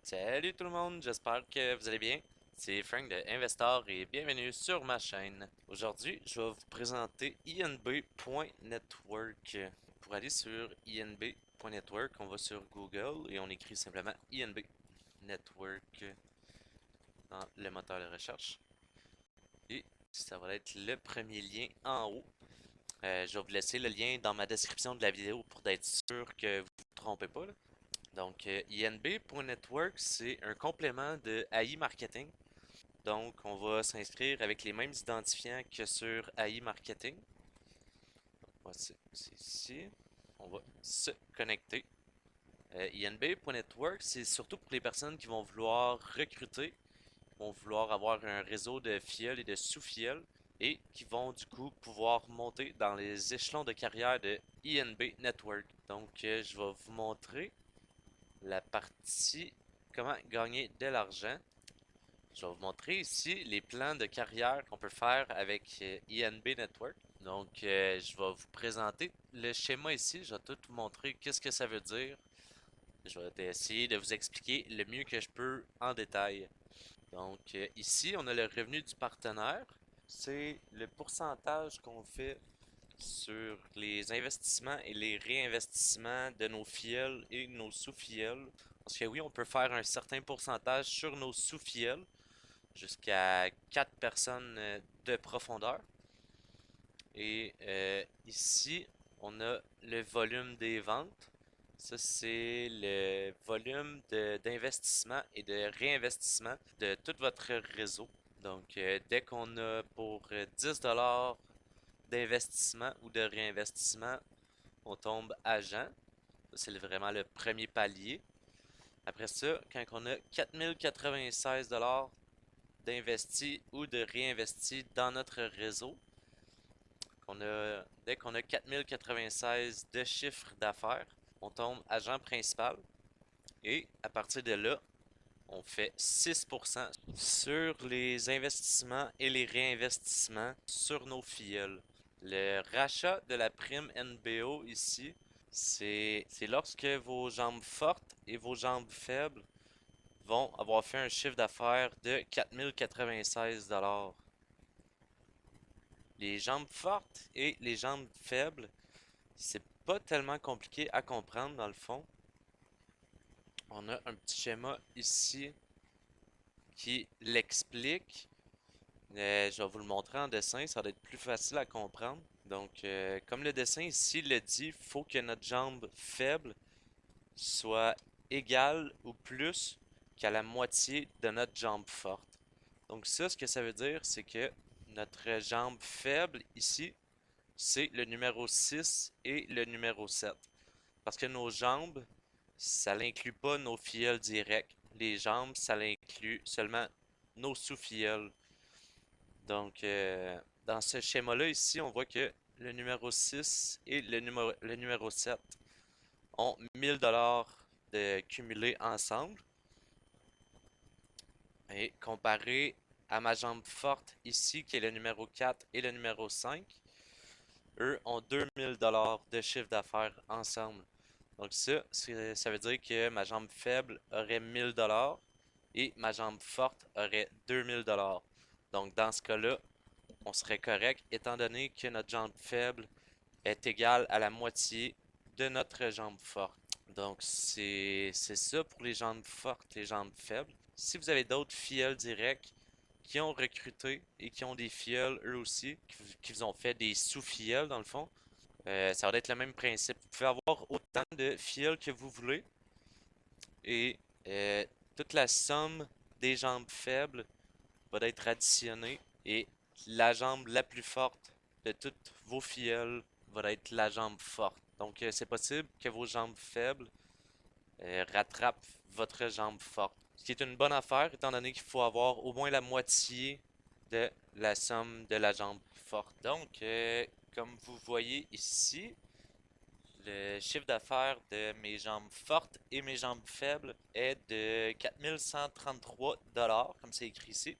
Salut tout le monde, j'espère que vous allez bien. C'est Frank de Investor et bienvenue sur ma chaîne. Aujourd'hui, je vais vous présenter INB.network. Pour aller sur INB.network, on va sur Google et on écrit simplement INB Network dans le moteur de recherche. Et ça va être le premier lien en haut. Je vais vous laisser le lien dans ma description de la vidéo pour être sûr que vous ne vous trompez pas, là. Donc, INB.network, c'est un complément de AI Marketing. Donc, on va s'inscrire avec les mêmes identifiants que sur AI Marketing. Voici, c'est ici. On va se connecter. INB.network, c'est surtout pour les personnes qui vont vouloir recruter, vont vouloir avoir un réseau de filleuls et de sous-filleuls et qui vont du coup pouvoir monter dans les échelons de carrière de INB Network. Donc, je vais vous montrer la partie comment gagner de l'argent. Je vais vous montrer ici les plans de carrière qu'on peut faire avec INB Network. Donc, je vais vous présenter le schéma ici. Je vais tout vous montrer qu'est-ce que ça veut dire. Je vais essayer de vous expliquer le mieux que je peux en détail. Donc, ici, on a le revenu du partenaire. C'est le pourcentage qu'on fait sur les investissements et les réinvestissements de nos filleuls et nos sous-filleuls. Parce que oui, on peut faire un certain pourcentage sur nos sous-filleuls jusqu'à 4 personnes de profondeur. Et ici, on a le volume des ventes. Ça, c'est le volume d'investissement et de réinvestissement de tout votre réseau. Donc, dès qu'on a pour 10$ d'investissement ou de réinvestissement, on tombe agent. C'est vraiment le premier palier. Après ça, quand on a 4096$ d'investi ou de réinvesti dans notre réseau, dès qu'on a 4096 de chiffre d'affaires, on tombe agent principal. Et à partir de là, on fait 6% sur les investissements et les réinvestissements sur nos filleuls. Le rachat de la prime NBO ici, c'est lorsque vos jambes fortes et vos jambes faibles vont avoir fait un chiffre d'affaires de 4096$. Les jambes fortes et les jambes faibles, c'est pas tellement compliqué à comprendre dans le fond. On a un petit schéma ici qui l'explique. Je vais vous le montrer en dessin, ça va être plus facile à comprendre. Donc, comme le dessin ici le dit, il faut que notre jambe faible soit égale ou plus qu'à la moitié de notre jambe forte. Donc ça, ce que ça veut dire, c'est que notre jambe faible ici, c'est le numéro 6 et le numéro 7. Parce que nos jambes, ça n'inclut pas nos filleuls directs. Les jambes, ça l'inclut seulement nos sous-filleuls. Donc, dans ce schéma-là ici, on voit que le numéro 6 et le numéro 7 ont 1000$ de cumulés ensemble. Et comparé à ma jambe forte ici, qui est le numéro 4 et le numéro 5, eux ont 2000$ de chiffre d'affaires ensemble. Donc ça veut dire que ma jambe faible aurait 1000$ et ma jambe forte aurait 2000$. Donc dans ce cas-là, on serait correct étant donné que notre jambe faible est égale à la moitié de notre jambe forte. Donc c'est ça pour les jambes fortes, les jambes faibles. Si vous avez d'autres filleuls directs qui ont recruté et qui ont des filleuls eux aussi, qui vous ont fait des sous-filleuls dans le fond, ça va être le même principe. Vous pouvez avoir autant de filleuls que vous voulez et toute la somme des jambes faibles va être additionnée et la jambe la plus forte de toutes vos filleuls va être la jambe forte. Donc c'est possible que vos jambes faibles rattrapent votre jambe forte. Ce qui est une bonne affaire étant donné qu'il faut avoir au moins la moitié de la somme de la jambe forte. Donc, comme vous voyez ici, le chiffre d'affaires de mes jambes fortes et mes jambes faibles est de 4133$, comme c'est écrit ici.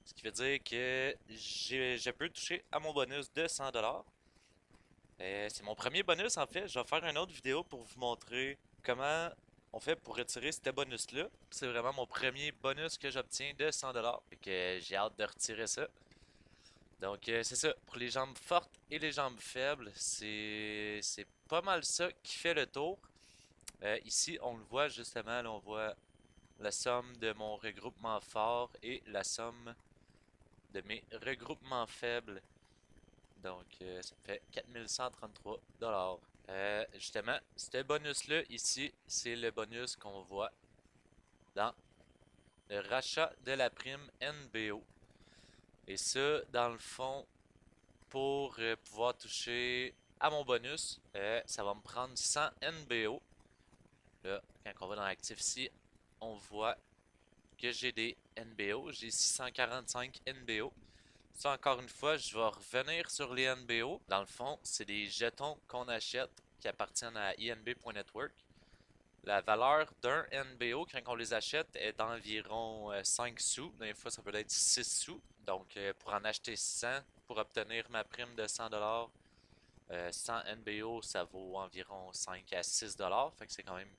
Ce qui veut dire que je peux toucher à mon bonus de 100$. C'est mon premier bonus en fait. Je vais faire une autre vidéo pour vous montrer comment on fait pour retirer ce bonus-là. C'est vraiment mon premier bonus que j'obtiens de 100$. Fait que j'ai hâte de retirer ça. Donc c'est ça, pour les jambes fortes et les jambes faibles, c'est pas mal ça qui fait le tour. Ici, on le voit justement, là, on voit la somme de mon regroupement fort et la somme de mes regroupements faibles. Donc ça me fait 4133$. Justement, ce bonus-là ici, c'est le bonus qu'on voit dans le rachat de la prime NBO. Et ça, dans le fond, pour pouvoir toucher à mon bonus, ça va me prendre 100 NBO. Là, quand on va dans l'actif ici, on voit que j'ai des NBO. J'ai 645 NBO. Ça, encore une fois, je vais revenir sur les NBO. Dans le fond, c'est des jetons qu'on achète qui appartiennent à INB.network. La valeur d'un NBO, quand on les achète, est d'environ 5 sous. Des fois, ça peut être 6 sous. Donc, pour en acheter 100, pour obtenir ma prime de 100$, 100 NBO, ça vaut environ 5 à 6$. Fait que c'est quand même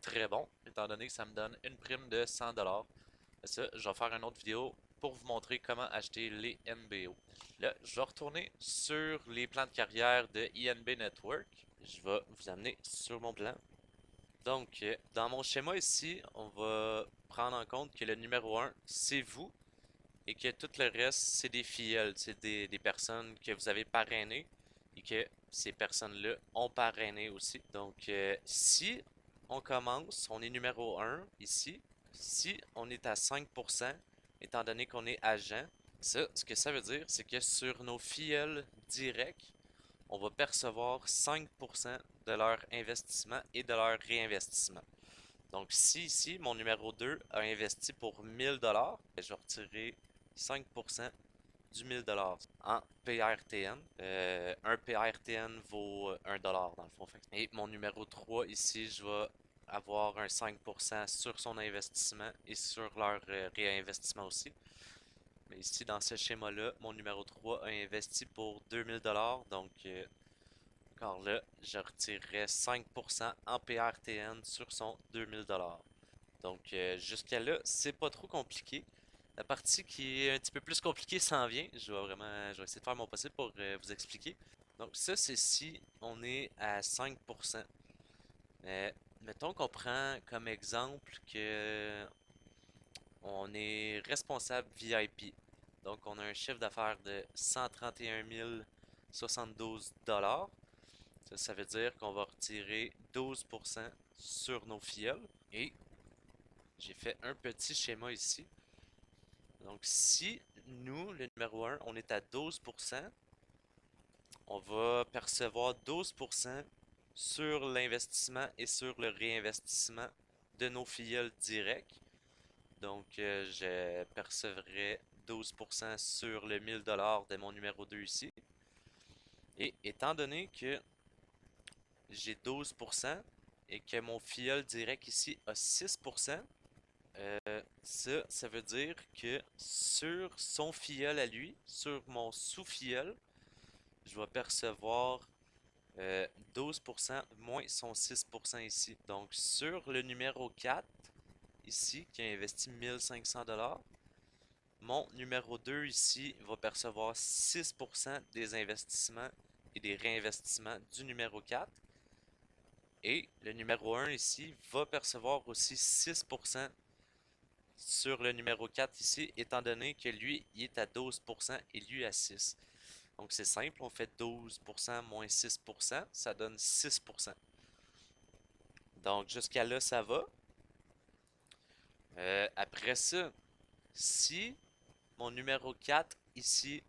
très bon, étant donné que ça me donne une prime de 100$. Ça, je vais faire une autre vidéo pour vous montrer comment acheter les NBO. Là, je vais retourner sur les plans de carrière de INB Network. Je vais vous amener sur mon plan. Donc, dans mon schéma ici, on va prendre en compte que le numéro 1, c'est vous, et que tout le reste, c'est des filleuls, c'est des personnes que vous avez parrainées, et que ces personnes-là ont parrainé aussi. Donc, si on commence, on est numéro 1 ici, si on est à 5%, étant donné qu'on est agent, ça, ce que ça veut dire, c'est que sur nos filleuls directs, on va percevoir 5% de leur investissement et de leur réinvestissement. Donc, si ici, mon numéro 2 a investi pour 1000$, je vais retirer 5% du 1000$ en PRTN. Un PRTN vaut 1$ dans le fond. Et mon numéro 3 ici, je vais avoir un 5% sur son investissement et sur leur réinvestissement aussi. Mais ici, dans ce schéma-là, mon numéro 3 a investi pour 2000$. Donc, encore là, je retirerai 5% en PRTN sur son 2000$. Donc, jusqu'à là, c'est pas trop compliqué. La partie qui est un petit peu plus compliquée s'en vient. Je vais essayer de faire mon possible pour vous expliquer. Donc, ça, c'est si on est à 5%. Mettons qu'on prend comme exemple que on est responsable VIP. Donc, on a un chiffre d'affaires de 131 072$. Ça veut dire qu'on va retirer 12% sur nos filleuls. Et j'ai fait un petit schéma ici. Donc, si nous, le numéro 1, on est à 12%, on va percevoir 12% sur l'investissement et sur le réinvestissement de nos filleuls directs. Donc, je percevrai 12% sur le 1000$ de mon numéro 2 ici. Et étant donné que j'ai 12% et que mon filleul direct ici a 6%, ça veut dire que sur son filleul à lui, sur mon sous-filleul, je vais percevoir 12% moins son 6% ici. Donc sur le numéro 4, ici, qui a investi 1500$, mon numéro 2 ici va percevoir 6% des investissements et des réinvestissements du numéro 4. Et le numéro 1 ici va percevoir aussi 6% sur le numéro 4 ici, étant donné que lui, il est à 12% et lui à 6%. Donc c'est simple, on fait 12% moins 6%, ça donne 6%. Donc jusqu'à là, ça va. Après ça, si mon numéro 4 ici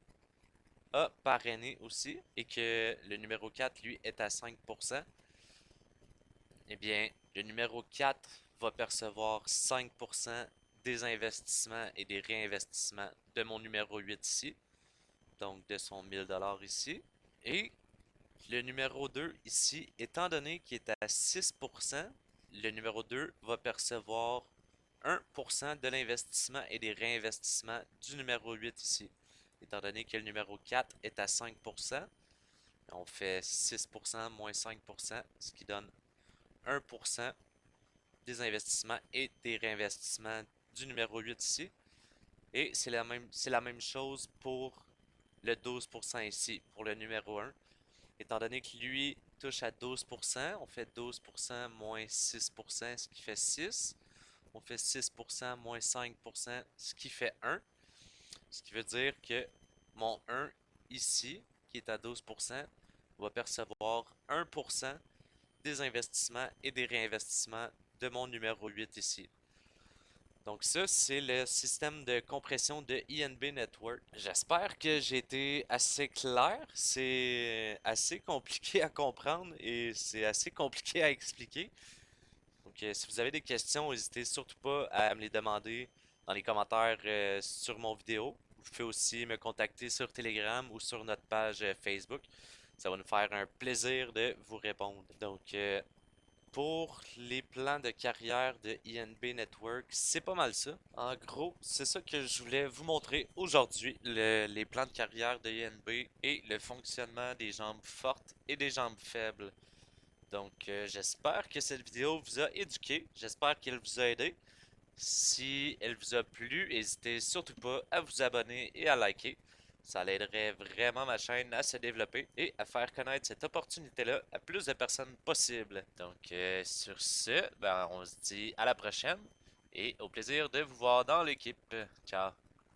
a parrainé aussi et que le numéro 4 lui est à 5%, eh bien le numéro 4 va percevoir 5% des investissements et des réinvestissements de mon numéro 8 ici, donc de son 1000$ ici. Et le numéro 2 ici, étant donné qu'il est à 6%, le numéro 2 va percevoir 1% de l'investissement et des réinvestissements du numéro 8 ici. Étant donné que le numéro 4 est à 5%, on fait 6% moins 5%, ce qui donne 1% des investissements et des réinvestissements du numéro 8 ici. Et c'est la même chose pour le 12% ici, pour le numéro 1. Étant donné que lui touche à 12%, on fait 12% moins 6%, ce qui fait 6. On fait 6% moins 5%, ce qui fait 1. Ce qui veut dire que mon 1 ici, qui est à 12%, va percevoir 1% des investissements et des réinvestissements de mon numéro 8 ici. Donc ça, c'est le système de compression de INB Network. J'espère que j'ai été assez clair. C'est assez compliqué à comprendre et c'est assez compliqué à expliquer. Donc si vous avez des questions, n'hésitez surtout pas à me les demander dans les commentaires sur mon vidéo. Vous pouvez aussi me contacter sur Telegram ou sur notre page Facebook. Ça va nous faire un plaisir de vous répondre. Donc, pour les plans de carrière de INB Network, c'est pas mal ça. En gros, c'est ça que je voulais vous montrer aujourd'hui, les plans de carrière de INB et le fonctionnement des jambes fortes et des jambes faibles. Donc, j'espère que cette vidéo vous a éduqué, j'espère qu'elle vous a aidé. Si elle vous a plu, n'hésitez surtout pas à vous abonner et à liker. Ça aiderait vraiment ma chaîne à se développer et à faire connaître cette opportunité-là à plus de personnes possible. Donc, sur ce, ben, on se dit à la prochaine et au plaisir de vous voir dans l'équipe. Ciao!